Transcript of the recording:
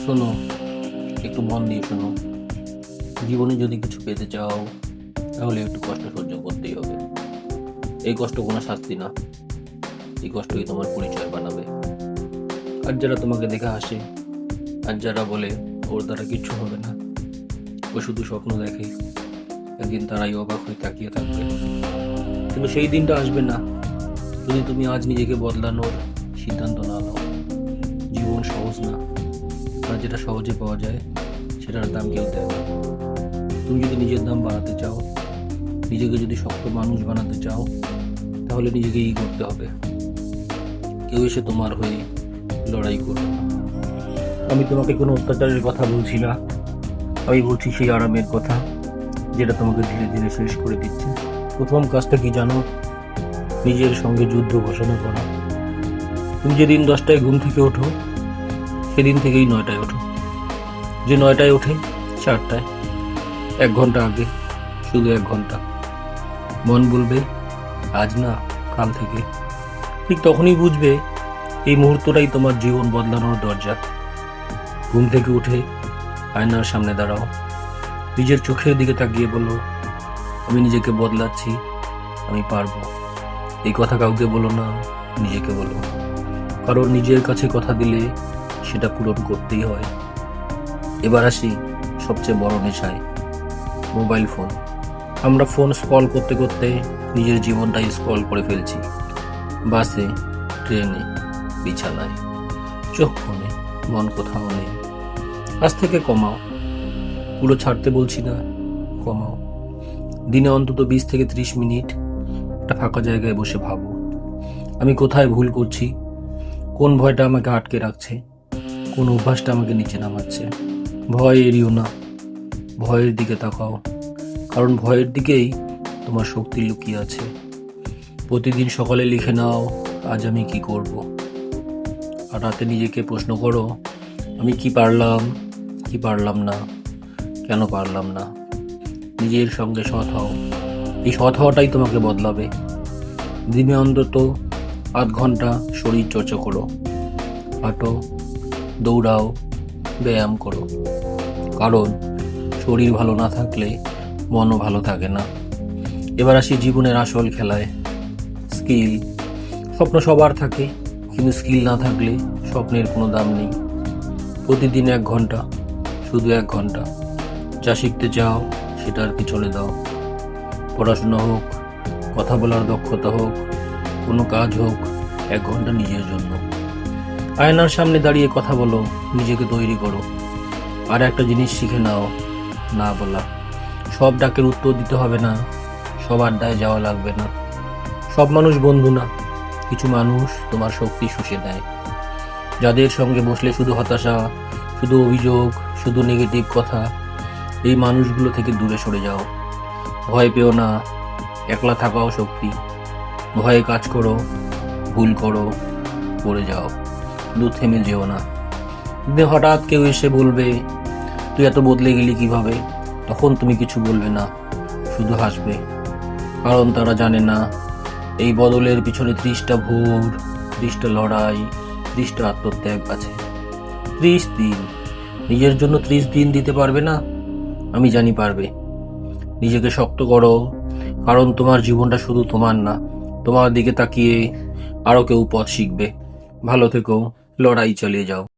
শোনো, একটু মন দিয়ে শোনো। জীবনে যদি কিছু পেতে চাও তাহলে একটু কষ্ট সহ্য করতেই হবে। এই কষ্ট কোনো শাস্তি না, এই কষ্টই তোমার পরিচয় বানাবে। আর যারা তোমাকে দেখে হাসে, আর যারা বলে ওর দ্বারা কিচ্ছু হবে না, ও শুধু স্বপ্ন দেখে, একদিন তারাই অবাক হয়ে তাকিয়ে থাকবে। কিন্তু সেই দিনটা আসবে না যদি তুমি আজ নিজেকে বদলানোর সিদ্ধান্ত না নাও। জীবন সহজ না, আর যেটা সহজে পাওয়া যায় সেটার দাম কেউ দেয় না। তুমি যদি নিজের দাম বাড়াতে চাও, নিজেকে যদি শক্ত মানুষ বানাতে চাও, তাহলে নিজেকেই করতে হবে। কেউ এসে তোমার হয়ে লড়াই করবে না। আমি তোমাকে কোনো অত্যাচারের কথা বলছি না, আমি বলছি সেই আরামের কথা যেটা তোমাকে ধীরে ধীরে শেষ করে দিচ্ছে। প্রথম কাজটা কি জানো? নিজের সঙ্গে যুদ্ধ ঘোষণা করা। তুমি যেদিন 10টায় ঘুম থেকে ওঠো, সেদিন থেকেই 9টায় ওঠো। যে 9টায় ওঠে 4টায়, 1 ঘন্টা আগে, শুধু 1 ঘন্টা। মন বলবে আজ না, কাল থেকে। ঠিক তখনই বুঝবে এই মুহূর্তটাই তোমার জীবন বদলানোর দরজা। ঘুম থেকে উঠে আয়নার সামনে দাঁড়াও, নিজের চোখের দিকে তাকিয়ে বলো, আমি নিজেকে বদলাচ্ছি, আমি পারবো। এই কথা কাউকে বলো না, নিজেকে বলো। কারণ নিজের কাছে কথা দিলে সেটা পূরণ করতেই হয়। এবার আসি সবচেয়ে বড় নেশায়, মোবাইল ফোন। আমরা ফোন স্ক্রল করতে করতে নিজের জীবনটাই স্ক্রল করে ফেলছি। বাসে, ট্রেনে, বিছানায়, চোখ ফোনে, মন কোথাও নেই। আজ থেকে কমাও, পুরো ছাড়তে বলছি না, কমাও। দিনে অন্তত 20 থেকে 30 মিনিট একটা ফাঁকা জায়গায় বসে ভাবো, আমি কোথায় ভুল করছি, কোন ভয়টা আমাকে আটকে রাখছে, কোন অভ্যাসটা আমাকে নিচে নামাচ্ছে। ভয় এড়িও না, ভয়ের দিকে তাকাও, কারণ ভয়ের দিকেই তোমার শক্তি লুকিয়ে আছে। প্রতিদিন সকালে লিখে নাও, আজ আমি কি করব। আর রাতে নিজেকে প্রশ্ন করো, আমি কি পারলাম, কি পারলাম না, কেন পারলাম না। নিজের সঙ্গে সৎ হও, এই সৎ হওয়াটাই তোমাকে বদলাবে। দিনে অন্তত 8 ঘন্টা শরীর চর্চা করো, হাঁটো, দৌড়াও, ব্যায়াম করো। কারণ শরীর ভালো না থাকলে মনও ভালো থাকে না। এবার আসি জীবনের আসল খেলায়, স্কিল। স্বপ্ন সবার থাকে, কিন্তু স্কিল না থাকলে স্বপ্নের কোনো দাম নেই। প্রতিদিন 1 ঘন্টা, শুধু 1 ঘন্টা, যা শিখতে চাও সেটার পিছনে দাও। পড়াশোনা হোক, কথা বলার দক্ষতা হোক, কোনো কাজ হোক, 1 ঘন্টা নিজের জন্য। আয়নার সামনে দাঁড়িয়ে কথা বলো, নিজেকে তৈরি করো। আর একটা জিনিস শিখে নাও, না বলা। সব ডাকের উত্তর দিতে হবে না, সব আড্ডায় যাওয়া লাগবে না। সব মানুষ বন্ধু না, কিছু মানুষ তোমার শক্তি শুষে দেয়। যাদের সঙ্গে বসলে শুধু হতাশা, শুধু অভিযোগ, শুধু নেগেটিভ কথা, এই মানুষগুলো থেকে দূরে সরে যাও। ভয় পেও না, একলা থাকাও শক্তি। ভয়ে কাজ করো, ভুল করো, পড়ে যাও, শুধু থেমে যেও না। যদি হঠাৎ কেউ এসে বলবে তুই এত বদলে গেলি কিভাবে, তখন তুমি কিছু বলবে না, শুধু হাসবে। কারণ তারা জানে না এই বদলের পিছনে 30টা ভোর, 30টা লড়াই, 30টা আত্মত্যাগ আছে। 30 দিন নিজের জন্য 30 দিন দিতে পারবে না? আমি জানি পারবে। নিজেকে শক্ত করো, কারণ তোমার জীবনটা শুধু তোমার না। তোমার দিকে তাকিয়ে আরো কেউ পথ শিখবে। ভালো থেকো, লড়াই চালিয়ে যাও।